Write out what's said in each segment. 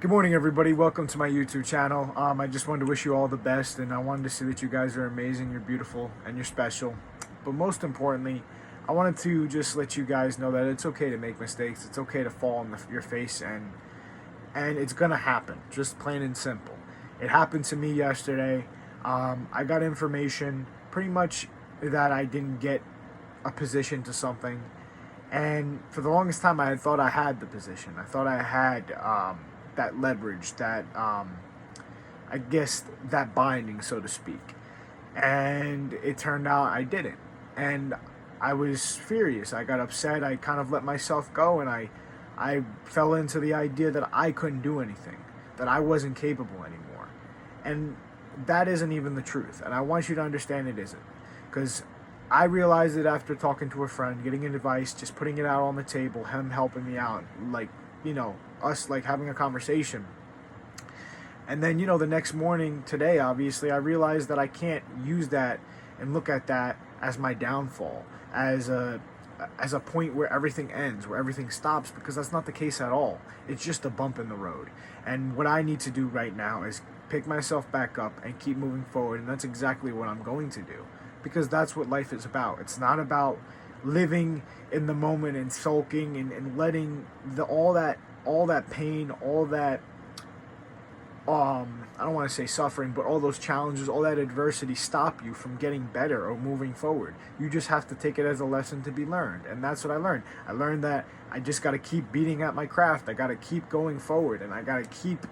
Good morning, everybody. Welcome to my YouTube channel. I just wanted to wish you all the best, and I wanted to say that you guys are amazing, you're beautiful, and you're special. But most importantly, I wanted to just let you guys know that it's okay to make mistakes. It's okay to fall on your face, and it's gonna happen. Just plain and simple. It happened to me yesterday. I got information pretty much that I didn't get a position to something, and for the longest time, I had thought I had the position. I thought I had that leverage, that I guess that binding, so to speak. And it turned out I didn't, and I was furious. I got upset. I kind of let myself go, and I fell into the idea that I couldn't do anything, that I wasn't capable anymore, and that isn't even the truth. And I want you to understand it isn't, because I realized it after talking to a friend, getting advice, just putting it out on the table, him helping me out, like, us like having a conversation. And then, the next morning, today, obviously, I realized that I can't use that and look at that as my downfall, as a point where everything ends, where everything stops, because that's not the case at all. It's just a bump in the road. And what I need to do right now is pick myself back up and keep moving forward, and that's exactly what I'm going to do, because that's what life is about. It's not about living in the moment and sulking and letting all that pain, all that I don't want to say suffering, but all those challenges, all that adversity stop you from getting better or moving forward. You just have to take it as a lesson to be learned. And that's what I learned. I learned that I just got to keep beating at my craft. I got to keep going forward, and I got to keep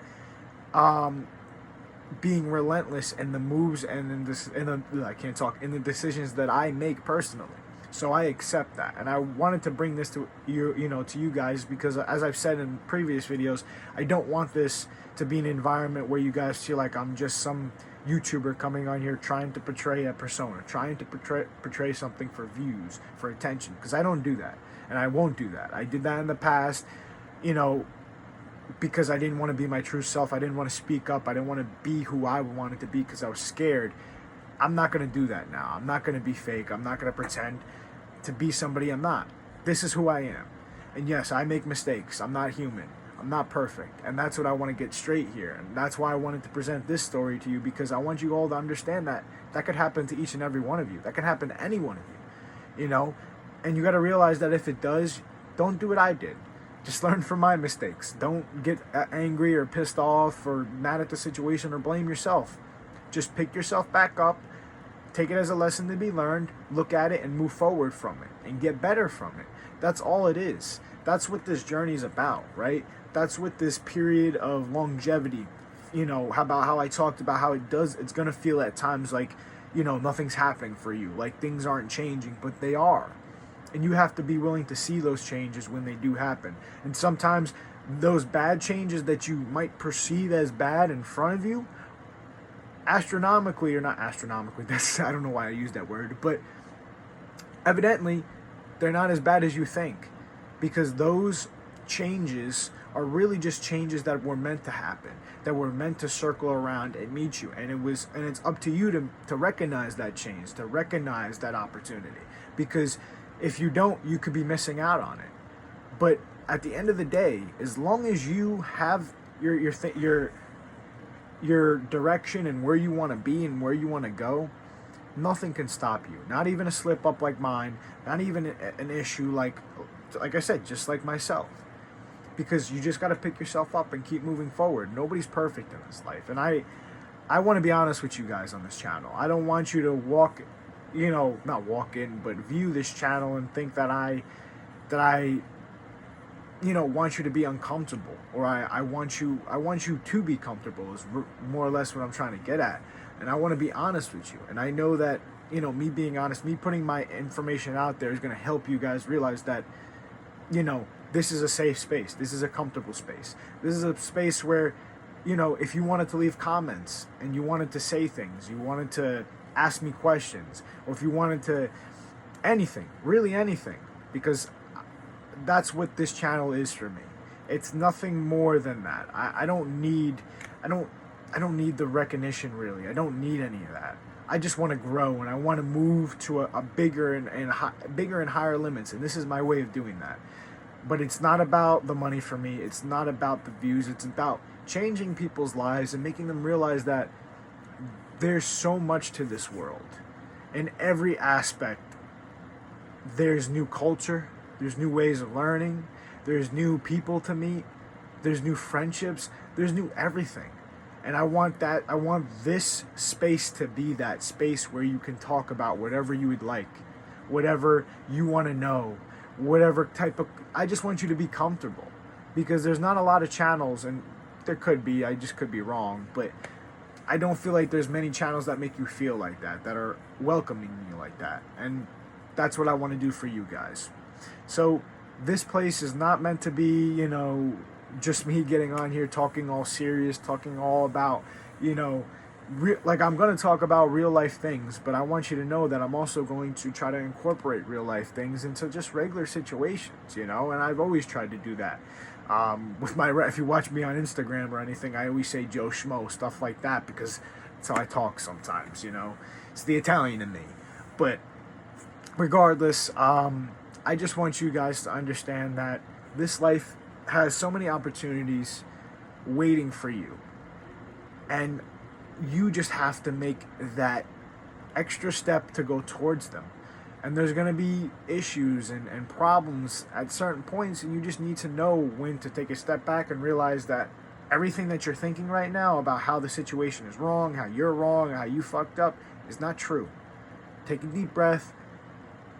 being relentless in the moves and in the decisions that I make personally. So I accept that, and I wanted to bring this to to you guys, because as I've said in previous videos, I don't want this to be an environment where you guys feel like I'm just some YouTuber coming on here trying to portray a persona, trying to portray something for views, for attention, because I don't do that, and I won't do that. I did that in the past, because I didn't want to be my true self. I didn't want to speak up. I didn't want to be who I wanted to be because I was scared. I'm not going to do that now. I'm not going to be fake. I'm not going to pretend to be somebody I'm not. This is who I am. And yes, I make mistakes. I'm not human. I'm not perfect. And that's what I want to get straight here. And that's why I wanted to present this story to you, because I want you all to understand that that could happen to each and every one of you. That could happen to any one of you. And you got to realize that if it does, don't do what I did. Just learn from my mistakes. Don't get angry or pissed off or mad at the situation or blame yourself. Just pick yourself back up, take it as a lesson to be learned, look at it and move forward from it and get better from it. That's all it is. That's what this journey is about, right? That's what this period of longevity, how I talked about how it's going to feel at times like, nothing's happening for you, like things aren't changing, but they are. And you have to be willing to see those changes when they do happen. And sometimes those bad changes that you might perceive as bad in front of you, astronomically, or not astronomically, I don't know why I used that word, but evidently they're not as bad as you think, because those changes are really just changes that were meant to happen, that were meant to circle around and meet you. And it's up to you to recognize that change, to recognize that opportunity, because if you don't, you could be missing out on it. But at the end of the day, as long as you have your direction and where you want to be and where you want to go, nothing can stop you. Not even a slip up like mine, not even an issue like I said, just like myself. Because you just got to pick yourself up and keep moving forward. Nobody's perfect in this life. And I want to be honest with you guys on this channel. I don't want you to not walk in, but view this channel and think that I want you to be uncomfortable, or I want you to be comfortable, is more or less what I'm trying to get at. And I want to be honest with you. And I know that, me being honest, me putting my information out there is going to help you guys realize that, this is a safe space. This is a comfortable space. This is a space where, if you wanted to leave comments and you wanted to say things, you wanted to ask me questions, or if you wanted to anything, really anything, because that's what this channel is for me. It's nothing more than that. I don't need the recognition, really. I don't need any of that. I just want to grow, and I want to move to a bigger and higher limits, and this is my way of doing that. But it's not about the money for me. It's not about the views. It's about changing people's lives and making them realize that there's so much to this world. In every aspect, there's new culture, there's new ways of learning, there's new people to meet, there's new friendships, there's new everything. And I want this space to be that space where you can talk about whatever you would like, whatever you want to know, whatever type of, I just want you to be comfortable, because there's not a lot of channels, and there could be, I just could be wrong, but I don't feel like there's many channels that make you feel like that are welcoming you like that. And that's what I want to do for you guys. So this place is not meant to be, just me getting on here talking all serious, talking all about, like I'm going to talk about real life things, but I want you to know that I'm also going to try to incorporate real life things into just regular situations, and I've always tried to do that. If you watch me on Instagram or anything, I always say Joe Schmo, stuff like that, because that's how I talk sometimes, it's the Italian in me. But regardless, I just want you guys to understand that this life has so many opportunities waiting for you, and you just have to make that extra step to go towards them. And there's going to be issues and problems at certain points, and you just need to know when to take a step back and realize that everything that you're thinking right now about how the situation is wrong, how you're wrong, how you fucked up, is not true. Take a deep breath.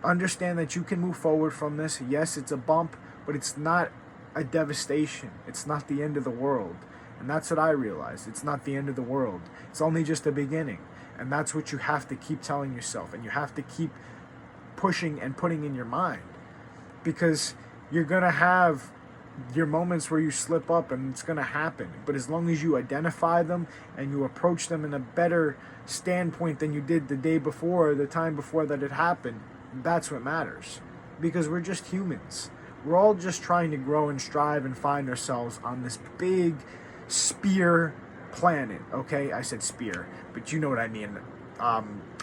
Understand that you can move forward from this. Yes, it's a bump, but it's not a devastation. It's not the end of the world. And that's what I realized. It's not the end of the world. It's only just the beginning. And that's what you have to keep telling yourself. And you have to keep pushing and putting in your mind, because you're going to have your moments where you slip up, and it's going to happen. But as long as you identify them and you approach them in a better standpoint than you did the day before, the time before that it happened, that's what matters. Because we're just humans. We're all just trying to grow and strive and find ourselves on this big spear planet. Okay, I said spear, but you know what I mean.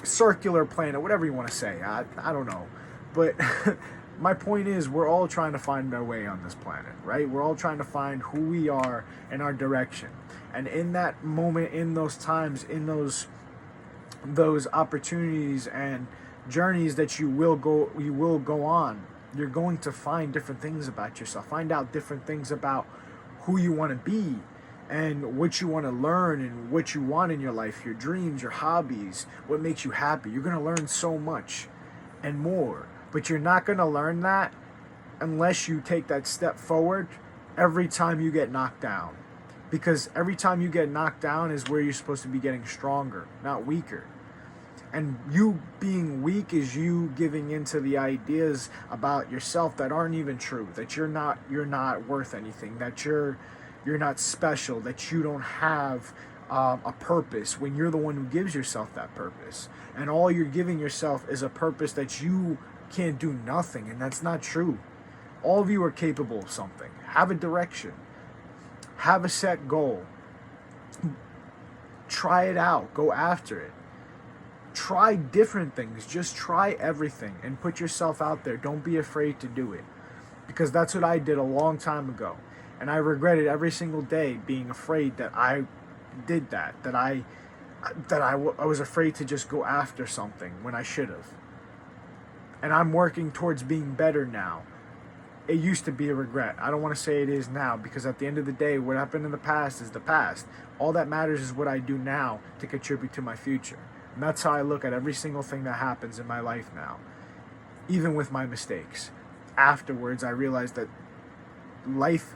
Circular planet, whatever you want to say. I don't know. But my point is, we're all trying to find our way on this planet, right? We're all trying to find who we are and our direction. And in that moment, in those times, in those opportunities and journeys that you will go on, you're going to find different things about yourself. Find out different things about who you want to be, and what you want to learn, and what you want in your life, your dreams, your hobbies, what makes you happy. You're going to learn so much and more, but you're not going to learn that unless you take that step forward every time you get knocked down. Because every time you get knocked down is where you're supposed to be getting stronger, not weaker. And you being weak is you giving into the ideas about yourself that aren't even true, that you're not worth anything, that you're not special, that you don't have a purpose, when you're the one who gives yourself that purpose. And all you're giving yourself is a purpose that you can't do nothing, and that's not true. All of you are capable of something. Have a direction. Have a set goal. Try it out. Go after it. Try different things. Just try everything and put yourself out there. Don't be afraid to do it. Because that's what I did a long time ago. And I regretted every single day being afraid that I did that. That I was afraid to just go after something when I should have. And I'm working towards being better now. It used to be a regret. I don't want to say it is now, because at the end of the day, what happened in the past is the past. All that matters is what I do now to contribute to my future. And that's how I look at every single thing that happens in my life now. Even with my mistakes. Afterwards, I realized that life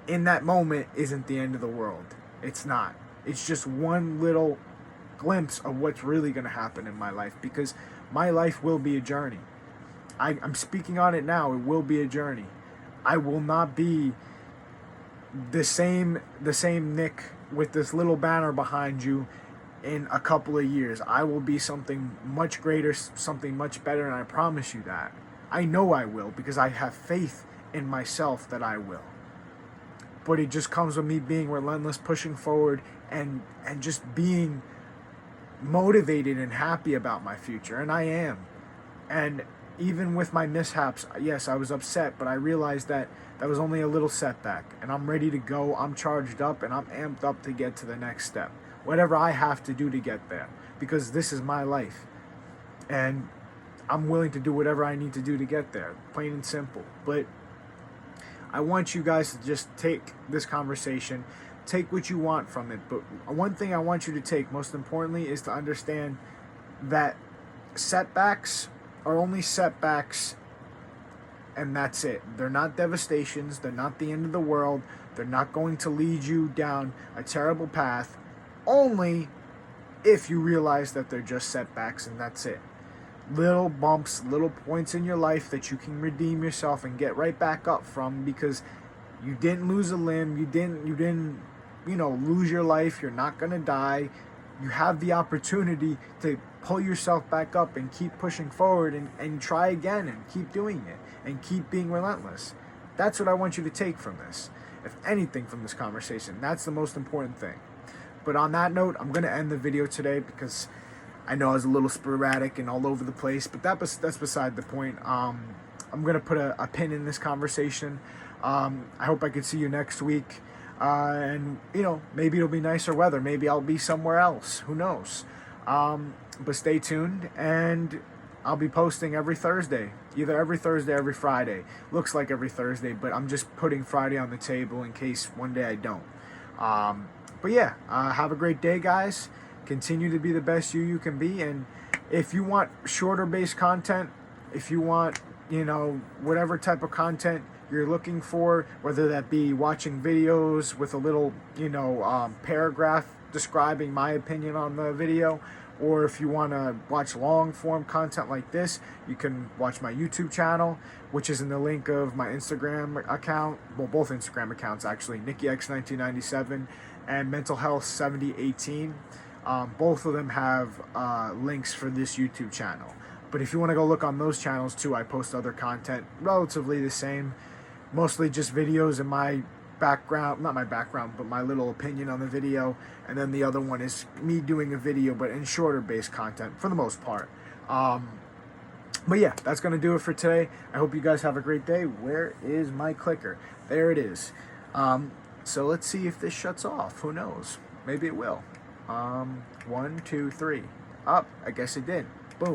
in that moment isn't the end of the world. It's not. It's just one little glimpse of what's really going to happen in my life, because my life will be a journey. I'm speaking on it now. It will be a journey. I will not be the same Nick with this little banner behind you in a couple of years. I will be something much greater, something much better, and I promise you that. I know I will, because I have faith in myself that I will. But it just comes with me being relentless, pushing forward, and just being motivated and happy about my future. And I am. And even with my mishaps, yes, I was upset, but I realized that that was only a little setback, and I'm ready to go. I'm charged up, and I'm amped up to get to the next step. Whatever I have to do to get there, because this is my life, and I'm willing to do whatever I need to do to get there, plain and simple. But I want you guys to just take this conversation, take what you want from it. But one thing I want you to take, most importantly, is to understand that setbacks are only setbacks, and that's it. They're not devastations. They're not the end of the world. They're not going to lead you down a terrible path, only if you realize that they're just setbacks, and that's it. Little bumps, little points in your life that you can redeem yourself and get right back up from, because you didn't lose a limb, you didn't lose your life. You're not going to die. You have the opportunity to pull yourself back up and keep pushing forward, and try again, and keep doing it, and keep being relentless. That's what I want you to take from this. If anything from this conversation, that's the most important thing. But on that note, I'm going to end the video today, because I know I was a little sporadic and all over the place, but that's beside the point. I'm going to put a pin in this conversation. I hope I can see you next week. And, maybe it'll be nicer weather. Maybe I'll be somewhere else. Who knows? But stay tuned, and I'll be posting every Thursday. Either every Thursday or every Friday. Looks like every Thursday, but I'm just putting Friday on the table in case one day I don't. But yeah, have a great day, guys. Continue to be the best you can be. And if you want shorter based content, if you want, whatever type of content you're looking for, whether that be watching videos with a little, paragraph describing my opinion on the video, or if you want to watch long form content like this, you can watch my YouTube channel, which is in the link of my Instagram account. Well, both Instagram accounts actually, NickyX1997 and Mental Health 7018. Both of them have links for this YouTube channel. But if you want to go look on those channels too, I post other content relatively the same, mostly just videos and my background, not my background, but my little opinion on the video. And then the other one is me doing a video, but in shorter based content for the most part. But yeah, that's going to do it for today. I hope you guys have a great day. Where is my clicker? There it is. So let's see if this shuts off. Who knows? Maybe it will. 1, 2, 3. Up. I guess it did.